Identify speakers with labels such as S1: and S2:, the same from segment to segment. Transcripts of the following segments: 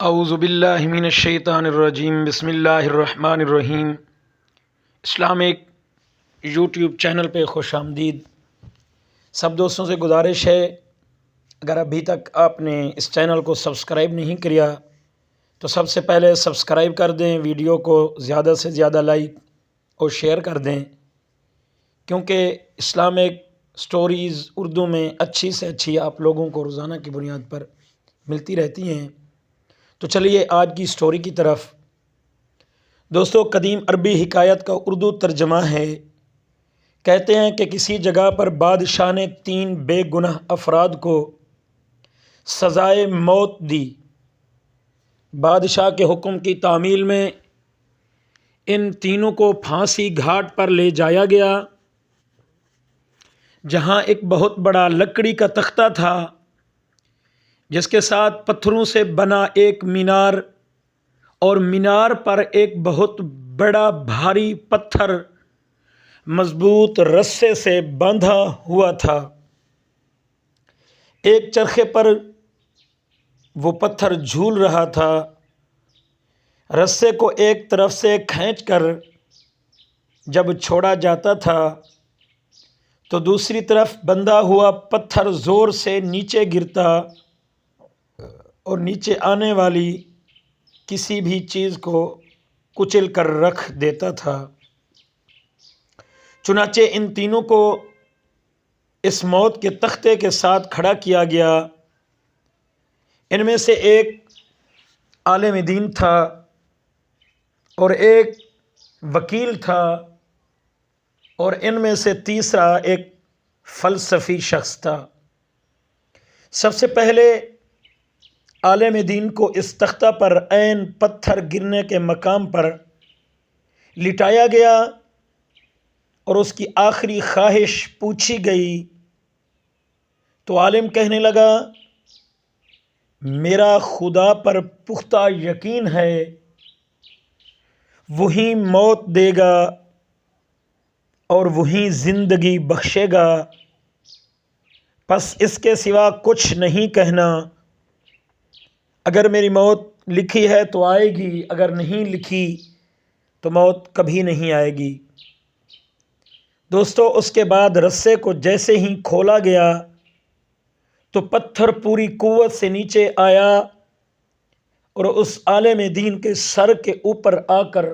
S1: اعوذ باللہ من الشیطان الرجیم بسم اللہ الرحمن الرحیم۔ اسلامک یوٹیوب چینل پہ خوش آمدید۔ سب دوستوں سے گزارش ہے، اگر ابھی تک آپ نے اس چینل کو سبسکرائب نہیں کیا تو سب سے پہلے سبسکرائب کر دیں، ویڈیو کو زیادہ سے زیادہ لائک اور شیئر کر دیں، کیونکہ اسلامک سٹوریز اردو میں اچھی سے اچھی آپ لوگوں کو روزانہ کی بنیاد پر ملتی رہتی ہیں۔ تو چلیے آج کی سٹوری کی طرف۔ دوستو، قدیم عربی حکایت کا اردو ترجمہ ہے۔ کہتے ہیں کہ کسی جگہ پر بادشاہ نے 3 بے گناہ افراد کو سزائے موت دی۔ بادشاہ کے حکم کی تعمیل میں ان تینوں کو پھانسی گھاٹ پر لے جایا گیا، جہاں ایک بہت بڑا لکڑی کا تختہ تھا، جس کے ساتھ پتھروں سے بنا ایک مینار، اور مینار پر ایک بہت بڑا بھاری پتھر مضبوط رسے سے باندھا ہوا تھا۔ ایک چرخے پر وہ پتھر جھول رہا تھا۔ رسے کو ایک طرف سے کھینچ کر جب چھوڑا جاتا تھا تو دوسری طرف بندھا ہوا پتھر زور سے نیچے گرتا اور نیچے آنے والی کسی بھی چیز کو کچل کر رکھ دیتا تھا۔ چنانچہ ان تینوں کو اس موت کے تختے کے ساتھ کھڑا کیا گیا۔ ان میں سے ایک عالم دین تھا اور ایک وکیل تھا، اور ان میں سے تیسرا ایک فلسفی شخص تھا۔ سب سے پہلے عالم دین کو اس تختہ پر عین پتھر گرنے کے مقام پر لٹایا گیا اور اس کی آخری خواہش پوچھی گئی تو عالم کہنے لگا، میرا خدا پر پختہ یقین ہے، وہی موت دے گا اور وہی زندگی بخشے گا، پس اس کے سوا کچھ نہیں کہنا۔ اگر میری موت لکھی ہے تو آئے گی، اگر نہیں لکھی تو موت کبھی نہیں آئے گی۔ دوستو، اس کے بعد رسے کو جیسے ہی کھولا گیا تو پتھر پوری قوت سے نیچے آیا اور اس عالم دین کے سر کے اوپر آ کر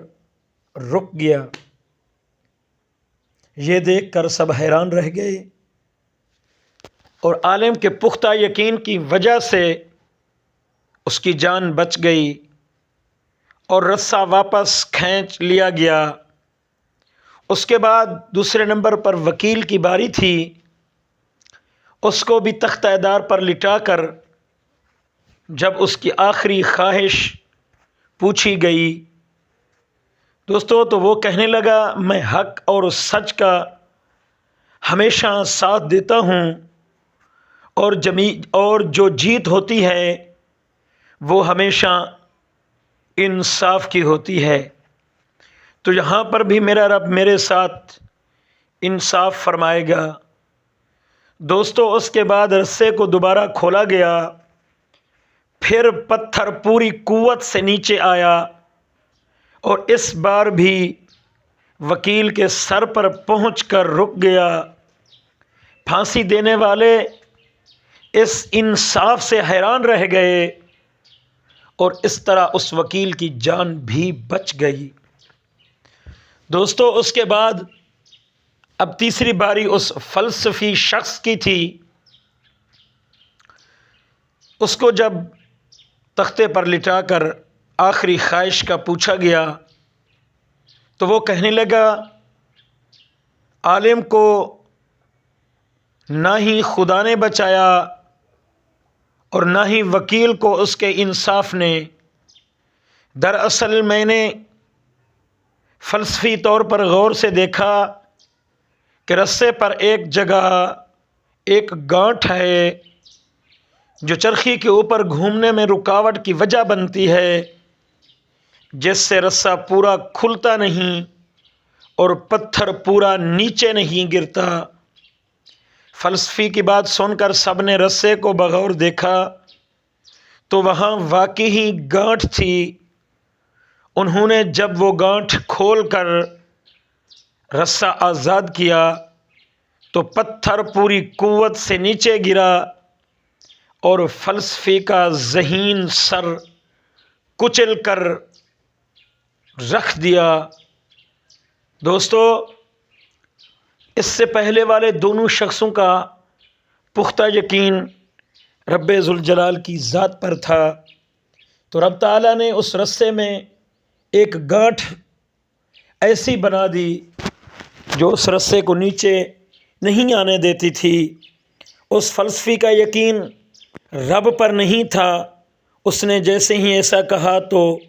S1: رک گیا۔ یہ دیکھ کر سب حیران رہ گئے، اور عالم کے پختہ یقین کی وجہ سے اس کی جان بچ گئی اور رسہ واپس کھینچ لیا گیا۔ اس کے بعد دوسرے نمبر پر وکیل کی باری تھی۔ اس کو بھی تختہ دار پر لٹا کر جب اس کی آخری خواہش پوچھی گئی دوستو، تو وہ کہنے لگا، میں حق اور سچ کا ہمیشہ ساتھ دیتا ہوں، اور جو جیت ہوتی ہے وہ ہمیشہ انصاف کی ہوتی ہے۔ تو یہاں پر بھی میرا رب میرے ساتھ انصاف فرمائے گا۔ دوستو، اس کے بعد رسے کو دوبارہ کھولا گیا، پھر پتھر پوری قوت سے نیچے آیا اور اس بار بھی وکیل کے سر پر پہنچ کر رک گیا۔ پھانسی دینے والے اس انصاف سے حیران رہ گئے اور اس طرح اس وکیل کی جان بھی بچ گئی۔ دوستو، اس کے بعد اب تیسری باری اس فلسفی شخص کی تھی۔ اس کو جب تختے پر لٹا کر آخری خواہش کا پوچھا گیا تو وہ کہنے لگا، عالم کو نہ ہی خدا نے بچایا اور نہ ہی وکیل کو اس کے انصاف نے۔ دراصل میں نے فلسفی طور پر غور سے دیکھا کہ رسے پر ایک جگہ ایک گانٹھ ہے جو چرخی کے اوپر گھومنے میں رکاوٹ کی وجہ بنتی ہے، جس سے رسہ پورا کھلتا نہیں اور پتھر پورا نیچے نہیں گرتا۔ فلسفی کی بات سن کر سب نے رسے کو بغور دیکھا تو وہاں واقعی گانٹھ تھی۔ انہوں نے جب وہ گانٹھ کھول کر رسہ آزاد کیا تو پتھر پوری قوت سے نیچے گرا اور فلسفے کا ذہین سر کچل کر رکھ دیا۔ دوستو، اس سے پہلے والے دونوں شخصوں کا پختہ یقین رب ذوالجلال کی ذات پر تھا، تو رب تعالیٰ نے اس رسے میں ایک گانٹھ ایسی بنا دی جو اس رسے کو نیچے نہیں آنے دیتی تھی۔ اس فلسفی کا یقین رب پر نہیں تھا۔ اس نے جیسے ہی ایسا کہا تو